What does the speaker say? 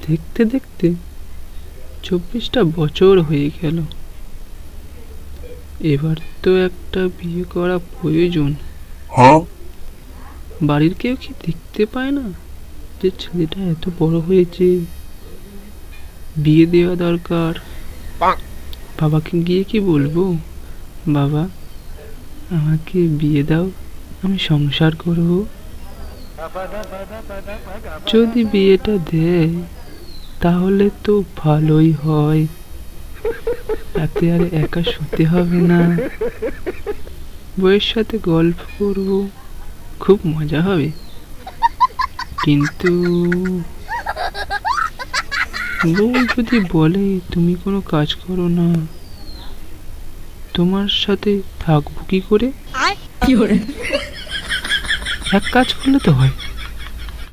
দেখতে দেখতে 24টা বছর হয়ে গেল। এবার তো একটা বিয়ে করা প্রয়োজন। বাড়ির কেউ কি দেখতে পায় না যে ছেলেটা এত বড় হয়েছে? বিয়ে দেওয়া দরকার। বাবাকে গিয়ে কি বলবো? বাবা, আমাকে বিয়ে দাও, আমি সংসার করব। যদি বিয়েটা দেয় তাহলে তো ভালোই হয়, তাতে আর একা শুতে হবে না, বউয়ের সাথে গল্প করব, খুব মজা হবে। কিন্তু বউ যদি বলে তুমি কোনো কাজ করো না, তোমার সাথে থাকবো কি করে? এক কাজ করলে তো হয়।